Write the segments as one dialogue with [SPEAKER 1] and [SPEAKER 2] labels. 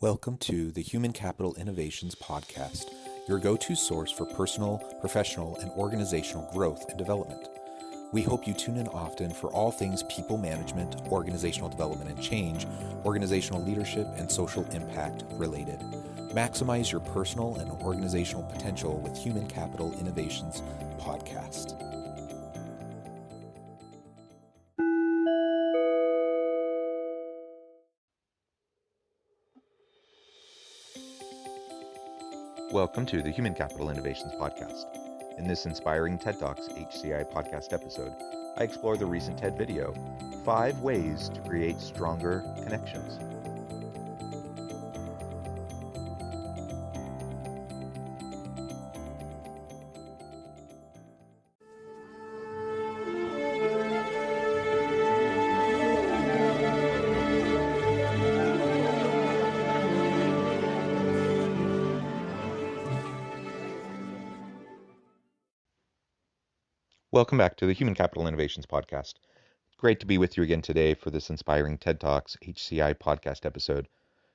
[SPEAKER 1] Welcome to the Human Capital Innovations Podcast, your go-to source for personal, professional, and organizational growth and development. We hope you tune in often for all things people management, organizational development and change, organizational leadership, and social impact related. Maximize your personal and organizational potential with Human Capital Innovations Podcast.
[SPEAKER 2] Welcome to the Human Capital Innovations Podcast. In this inspiring TED Talks HCI podcast episode, I explore the recent TED video, 5 Ways to Create Stronger Connections. Welcome back to the Human Capital Innovations Podcast. Great to be with you again today for this inspiring TED Talks HCI podcast episode.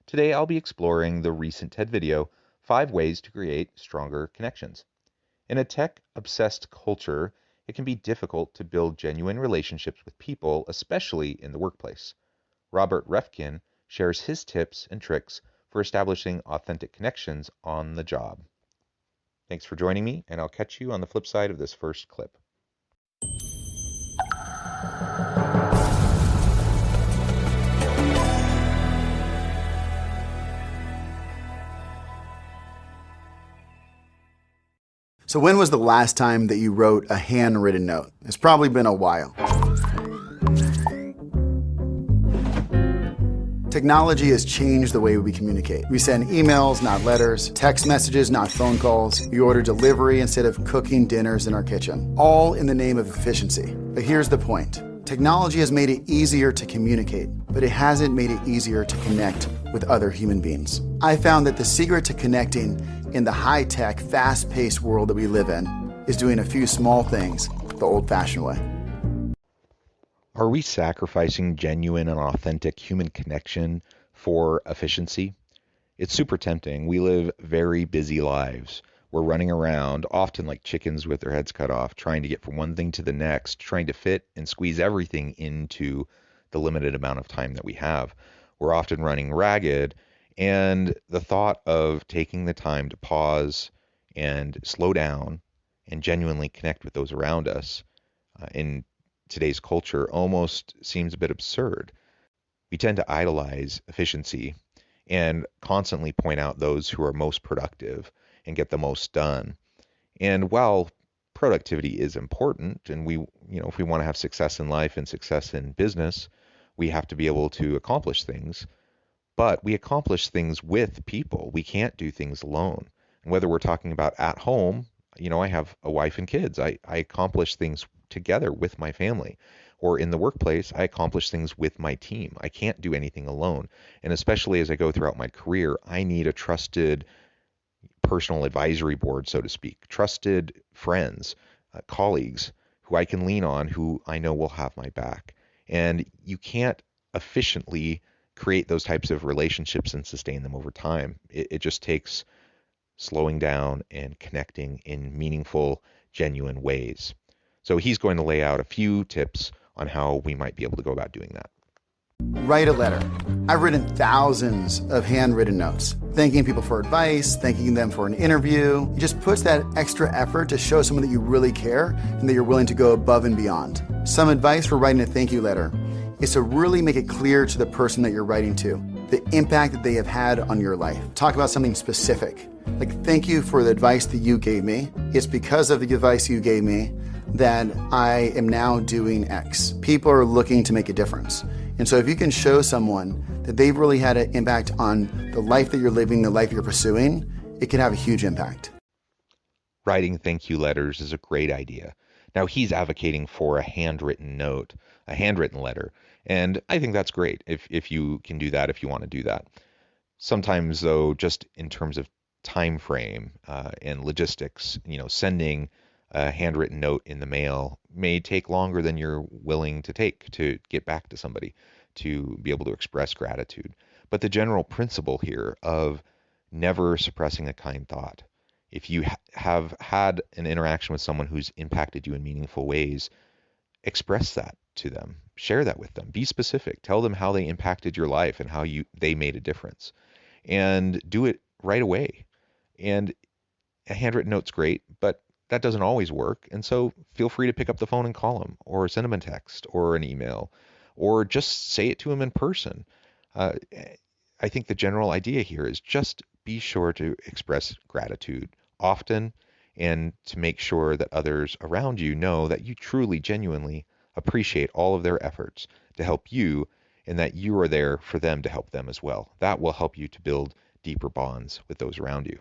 [SPEAKER 2] Today I'll be exploring the recent TED video, 5 Ways to Create Stronger Connections. In a tech-obsessed culture, it can be difficult to build genuine relationships with people, especially in the workplace. Robert Reffkin shares his tips and tricks for establishing authentic connections on the job. Thanks for joining me, and I'll catch you on the flip side of this first clip.
[SPEAKER 3] So when was the last time that you wrote a handwritten note? It's probably been a while. Technology has changed the way we communicate. We send emails, not letters, text messages, not phone calls. We order delivery instead of cooking dinners in our kitchen, all in the name of efficiency. But here's the point. Technology has made it easier to communicate, but it hasn't made it easier to connect with other human beings. I found that the secret to connecting in the high-tech, fast-paced world that we live in is doing a few small things the old-fashioned way.
[SPEAKER 2] Are we sacrificing genuine and authentic human connection for efficiency? It's super tempting. We live very busy lives. We're running around, often like chickens with their heads cut off, trying to get from one thing to the next, trying to fit and squeeze everything into the limited amount of time that we have. We're often running ragged, and the thought of taking the time to pause and slow down and genuinely connect with those around us in today's culture almost seems a bit absurd. We tend to idolize efficiency and constantly point out those who are most productive and get the most done. And while productivity is important, and if we want to have success in life and success in business, we have to be able to accomplish things. But we accomplish things with people. We can't do things alone. And whether we're talking about at home, I have a wife and kids. I accomplish things together with my family. Or in the workplace, I accomplish things with my team. I can't do anything alone. And especially as I go throughout my career, I need a trusted personal advisory board, so to speak, trusted friends, colleagues who I can lean on, who I know will have my back. And you can't efficiently create those types of relationships and sustain them over time. It just takes slowing down and connecting in meaningful, genuine ways. So he's going to lay out a few tips on how we might be able to go about doing that.
[SPEAKER 3] Write a letter. I've written thousands of handwritten notes, thanking people for advice, thanking them for an interview. It just puts that extra effort to show someone that you really care and that you're willing to go above and beyond. Some advice for writing a thank you letter is to really make it clear to the person that you're writing to the impact that they have had on your life. Talk about something specific, like thank you for the advice that you gave me. It's because of the advice you gave me that I am now doing X. People are looking to make a difference. And so if you can show someone that they've really had an impact on the life that you're living, the life you're pursuing, it can have a huge impact.
[SPEAKER 2] Writing thank you letters is a great idea. Now he's advocating for a handwritten note, a handwritten letter. And I think that's great if you can do that, if you want to do that. Sometimes though, just in terms of time frame and logistics, sending a handwritten note in the mail may take longer than you're willing to take to get back to somebody, to be able to express gratitude. But the general principle here of never suppressing a kind thought. If you have had an interaction with someone who's impacted you in meaningful ways, express that to them. Share that with them. Be specific. Tell them how they impacted your life and how they made a difference. And do it right away. And a handwritten note's great, but that doesn't always work. And so feel free to pick up the phone and call them, or send them a text or an email, or just say it to them in person. I think the general idea here is just be sure to express gratitude often, and to make sure that others around you know that you truly, genuinely appreciate all of their efforts to help you, and that you are there for them to help them as well. That will help you to build deeper bonds with those around you.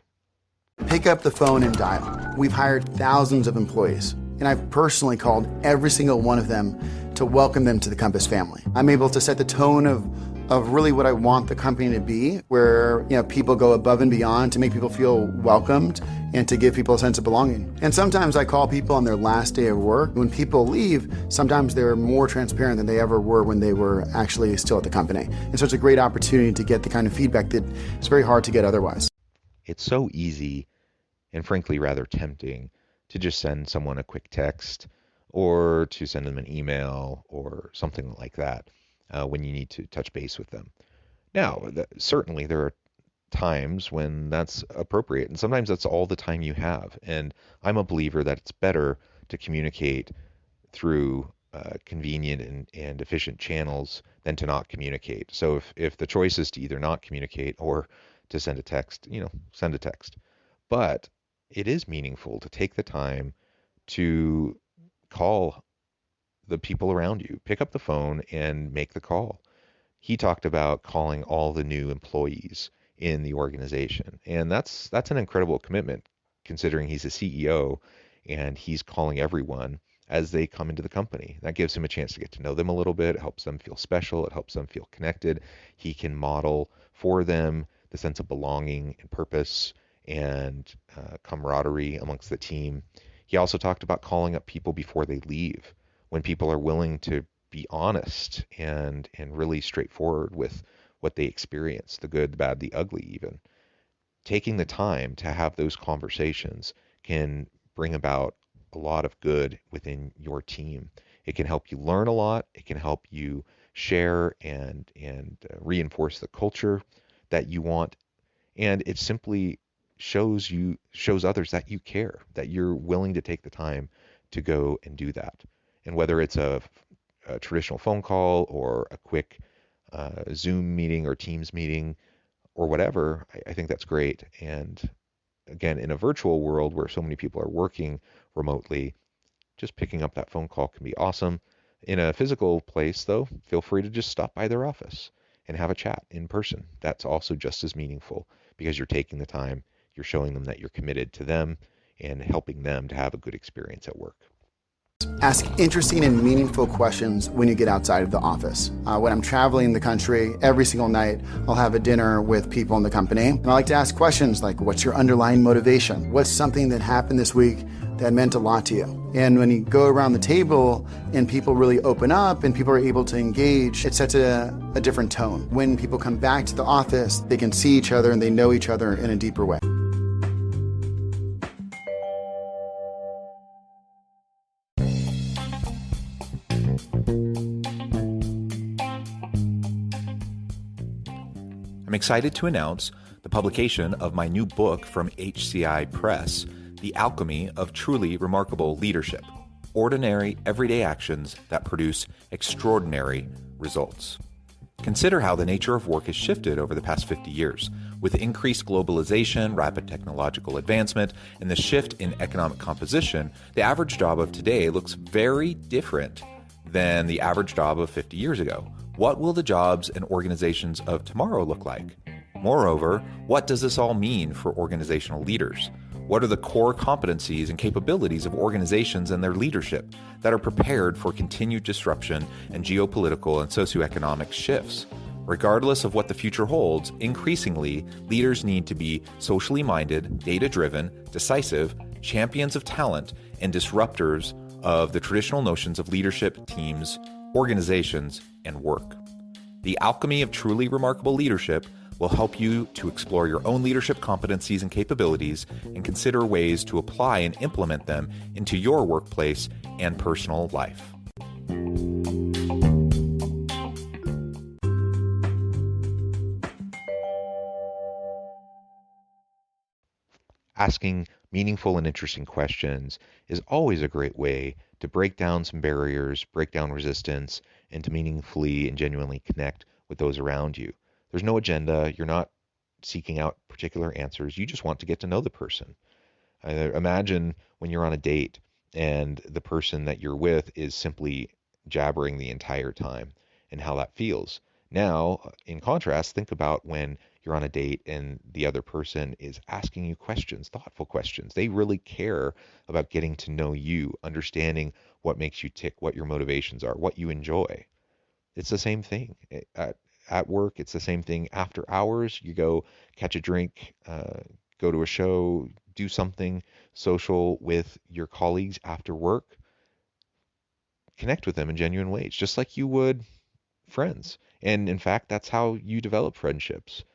[SPEAKER 3] Pick up the phone and dial. We've hired thousands of employees, and I've personally called every single one of them to welcome them to the Compass family. I'm able to set the tone of really what I want the company to be, where people go above and beyond to make people feel welcomed and to give people a sense of belonging. And sometimes I call people on their last day of work. When people leave, sometimes they're more transparent than they ever were when they were actually still at the company. And so it's a great opportunity to get the kind of feedback that it's very hard to get otherwise.
[SPEAKER 2] It's so easy and frankly rather tempting to just send someone a quick text or to send them an email or something like that when you need to touch base with them. Now, certainly there are times when that's appropriate, and sometimes that's all the time you have. And I'm a believer that it's better to communicate through convenient and efficient channels than to not communicate. So if the choice is to either not communicate or to send a text, send a text. But it is meaningful to take the time to call the people around you. Pick up the phone and make the call. He talked about calling all the new employees in the organization. And that's an incredible commitment, considering he's a CEO and he's calling everyone as they come into the company. That gives him a chance to get to know them a little bit. It helps them feel special. It helps them feel connected. He can model for them the sense of belonging and purpose and camaraderie amongst the team. He also talked about calling up people before they leave, when people are willing to be honest and really straightforward with what they experience, the good, the bad, the ugly even. Taking the time to have those conversations can bring about a lot of good within your team. It can help you learn a lot. It can help you share and reinforce the culture that you want. And it simply shows others that you care, that you're willing to take the time to go and do that. And whether it's a traditional phone call or a quick Zoom meeting or Teams meeting or whatever, I think that's great. And again, in a virtual world where so many people are working remotely, just picking up that phone call can be awesome. In a physical place, though, feel free to just stop by their office and have a chat in person. That's also just as meaningful, because you're taking the time, you're showing them that you're committed to them and helping them to have a good experience at work.
[SPEAKER 3] Ask interesting and meaningful questions when you get outside of the office. When I'm traveling the country, every single night, I'll have a dinner with people in the company. And I like to ask questions like, what's your underlying motivation? What's something that happened this week that meant a lot to you? And when you go around the table and people really open up and people are able to engage, it sets a different tone. When people come back to the office, they can see each other and they know each other in a deeper way.
[SPEAKER 1] I'm excited to announce the publication of my new book from HCI Press, The Alchemy of Truly Remarkable Leadership: Ordinary, Everyday Actions That Produce Extraordinary Results. Consider how the nature of work has shifted over the past 50 years. With increased globalization, rapid technological advancement, and the shift in economic composition, the average job of today looks very different than the average job of 50 years ago. What will the jobs and organizations of tomorrow look like? Moreover, what does this all mean for organizational leaders? What are the core competencies and capabilities of organizations and their leadership that are prepared for continued disruption and geopolitical and socioeconomic shifts? Regardless of what the future holds, increasingly, leaders need to be socially minded, data-driven, decisive, champions of talent, and disruptors of the traditional notions of leadership, teams, organizations, and work. The Alchemy of Truly Remarkable Leadership will help you to explore your own leadership competencies and capabilities and consider ways to apply and implement them into your workplace and personal life.
[SPEAKER 2] Asking meaningful and interesting questions is always a great way to break down some barriers, break down resistance, and to meaningfully and genuinely connect with those around you. There's no agenda. You're not seeking out particular answers. You just want to get to know the person. Imagine when you're on a date and the person that you're with is simply jabbering the entire time and how that feels. Now, in contrast, think about when you're on a date and the other person is asking you questions, thoughtful questions. They really care about getting to know you, understanding what makes you tick, what your motivations are, what you enjoy. It's the same thing at work. It's the same thing after hours. You go catch a drink, go to a show, do something social with your colleagues after work. Connect with them in genuine ways, just like you would friends. And in fact, that's how you develop friendships.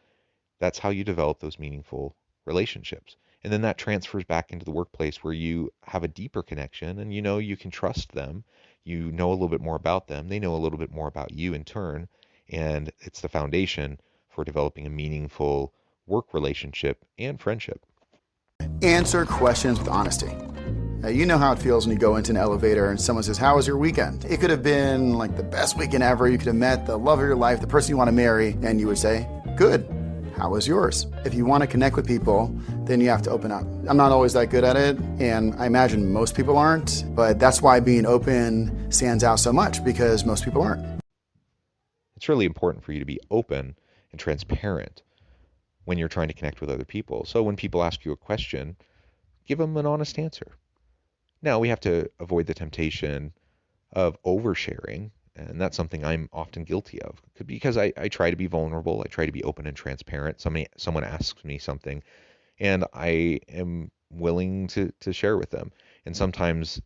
[SPEAKER 2] That's how you develop those meaningful relationships. And then that transfers back into the workplace where you have a deeper connection and you know you can trust them. You know a little bit more about them. They know a little bit more about you in turn. And it's the foundation for developing a meaningful work relationship and friendship.
[SPEAKER 3] Answer questions with honesty. Now, you know how it feels when you go into an elevator and someone says, "How was your weekend?" It could have been like the best weekend ever. You could have met the love of your life, the person you want to marry, and you would say, "Good. How was yours?" If you want to connect with people, then you have to open up. I'm not always that good at it, and I imagine most people aren't, but that's why being open stands out so much, because most people aren't.
[SPEAKER 2] It's really important for you to be open and transparent when you're trying to connect with other people. So when people ask you a question, give them an honest answer. Now, we have to avoid the temptation of oversharing, and that's something I'm often guilty of because I try to be vulnerable. I try to be open and transparent. Someone asks me something, and I am willing to share with them. And sometimes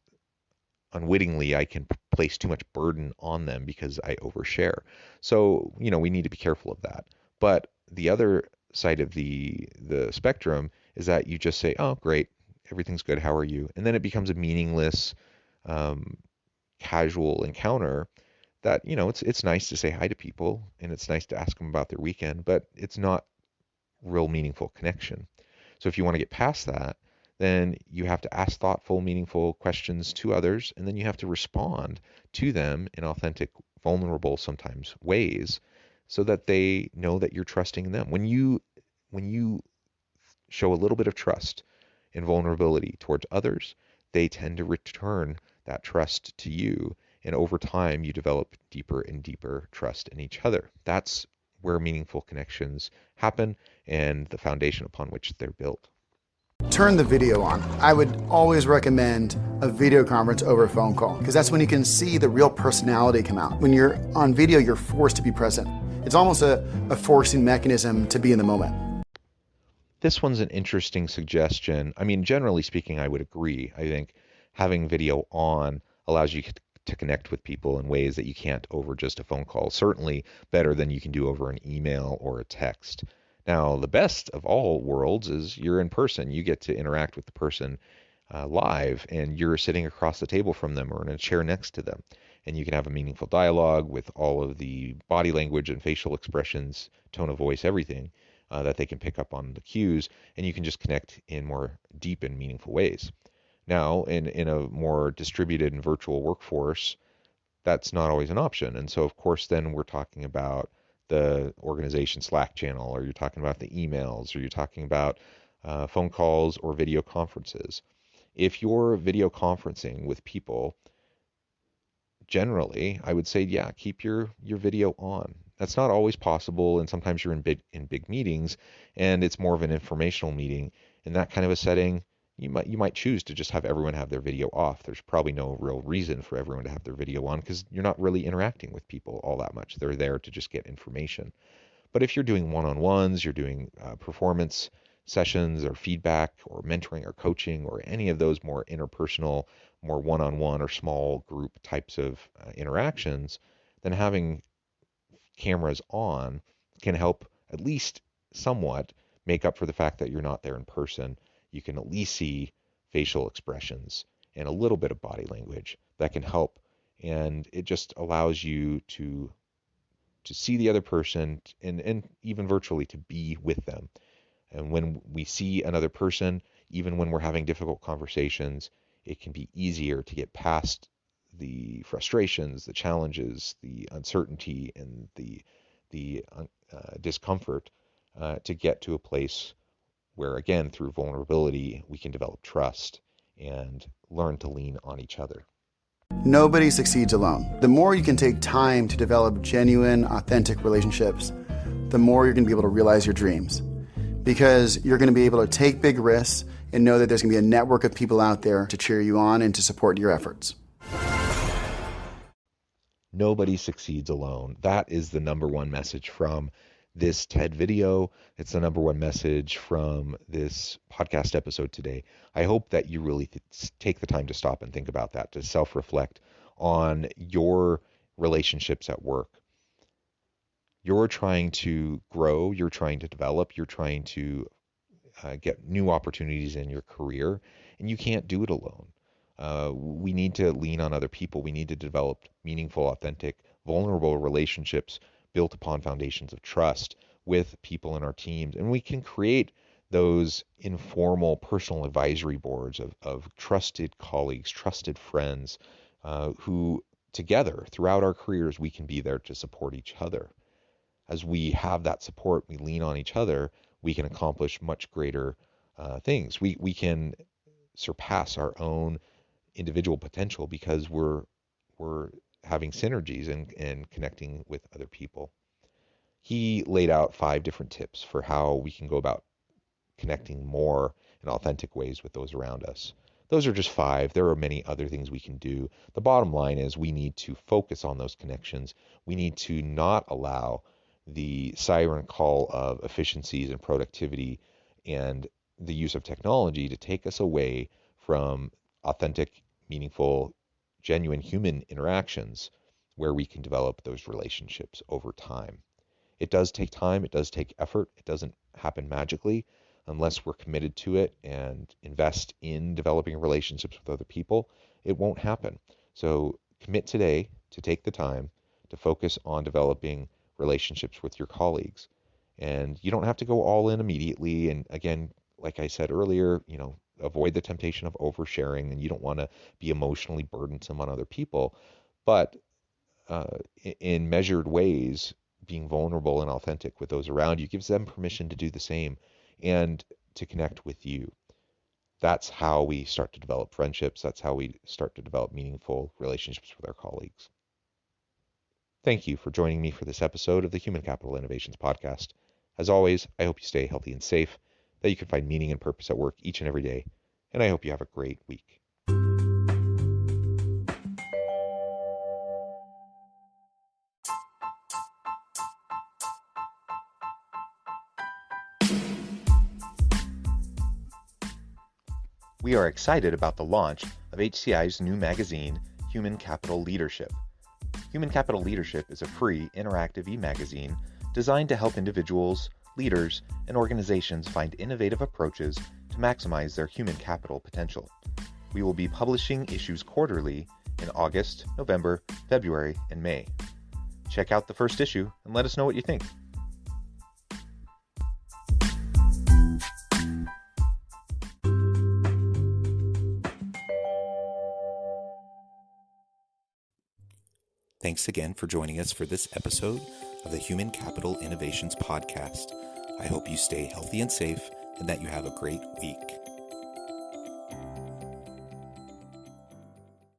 [SPEAKER 2] unwittingly, I can place too much burden on them because I overshare. So, we need to be careful of that. But the other side of the spectrum is that you just say, "Oh, great, everything's good. How are you?" And then it becomes a meaningless, casual encounter that, it's nice to say hi to people and it's nice to ask them about their weekend, but it's not real meaningful connection. So if you want to get past that, then you have to ask thoughtful, meaningful questions to others, and then you have to respond to them in authentic, vulnerable, sometimes ways, so that they know that you're trusting them. When you show a little bit of trust and vulnerability towards others, they tend to return that trust to you, and over time you develop deeper and deeper trust in each other. That's where meaningful connections happen and the foundation upon which they're built.
[SPEAKER 3] Turn the video on. I would always recommend a video conference over a phone call, because that's when you can see the real personality come out. When you're on video, you're forced to be present. It's almost a forcing mechanism to be in the moment.
[SPEAKER 2] This one's an interesting suggestion. I mean, generally speaking, I would agree. I think having video on allows you to connect with people in ways that you can't over just a phone call. Certainly better than you can do over an email or a text. Now, the best of all worlds is you're in person. You get to interact with the person live, and you're sitting across the table from them or in a chair next to them. And you can have a meaningful dialogue with all of the body language and facial expressions, tone of voice, everything that they can pick up on the cues, and you can just connect in more deep and meaningful ways. Now, in a more distributed and virtual workforce, that's not always an option. And so, of course, then we're talking about the organization Slack channel, or you're talking about the emails, or you're talking about phone calls or video conferences. If you're video conferencing with people, generally, I would say, yeah, keep your video on. That's not always possible, and sometimes you're in big meetings, and it's more of an informational meeting. In that kind of a setting, you might choose to just have everyone have their video off. There's probably no real reason for everyone to have their video on because you're not really interacting with people all that much. They're there to just get information. But if you're doing one-on-ones, you're doing performance sessions or feedback or mentoring or coaching or any of those more interpersonal, more one-on-one or small group types of interactions, then having cameras on can help at least somewhat make up for the fact that you're not there in person. You can at least see facial expressions and a little bit of body language that can help. And it just allows you to see the other person and even virtually to be with them. And when we see another person, even when we're having difficult conversations, it can be easier to get past the frustrations, the challenges, the uncertainty, and the discomfort to get to a place where, again, through vulnerability, we can develop trust and learn to lean on each other.
[SPEAKER 3] Nobody succeeds alone. The more you can take time to develop genuine, authentic relationships, the more you're going to be able to realize your dreams. Because you're going to be able to take big risks and know that there's going to be a network of people out there to cheer you on and to support your efforts.
[SPEAKER 2] Nobody succeeds alone. That is the number one message from this TED video. It's the number one message from this podcast episode today. I hope that you really take the time to stop and think about that, to self-reflect on your relationships at work. You're trying to grow, you're trying to develop, you're trying to get new opportunities in your career, and you can't do it alone. We need to lean on other people. We need to develop meaningful, authentic, vulnerable relationships built upon foundations of trust with people in our teams. And we can create those informal personal advisory boards of trusted colleagues, trusted friends, who together throughout our careers, we can be there to support each other. As we have that support, we lean on each other, we can accomplish much greater things. We can surpass our own individual potential because we're having synergies and connecting with other people. He laid out 5 different tips for how we can go about connecting more in authentic ways with those around us. Those are just 5. There are many other things we can do. The bottom line is we need to focus on those connections. We need to not allow the siren call of efficiencies and productivity and the use of technology to take us away from authentic, meaningful, genuine human interactions where we can develop those relationships over time. It does take time. It does take effort. It doesn't happen magically unless we're committed to it and invest in developing relationships with other people. It won't happen. So commit today to take the time to focus on developing relationships with your colleagues. And you don't have to go all in immediately. And again, like I said earlier, avoid the temptation of oversharing, and you don't want to be emotionally burdensome on other people. But in measured ways, being vulnerable and authentic with those around you gives them permission to do the same and to connect with you. That's how we start to develop friendships. That's how we start to develop meaningful relationships with our colleagues. Thank you for joining me for this episode of the Human Capital Innovations Podcast. As always, I hope you stay healthy and safe, that you can find meaning and purpose at work each and every day, and I hope you have a great week. We are excited about the launch of HCI's new magazine, Human Capital Leadership. Human Capital Leadership is a free, interactive e-magazine designed to help individuals, leaders, and organizations find innovative approaches to maximize their human capital potential. We will be publishing issues quarterly in August, November, February, and May. Check out the first issue and let us know what you think.
[SPEAKER 1] Thanks again for joining us for this episode of the Human Capital Innovations Podcast. I hope you stay healthy and safe and that you have a great week.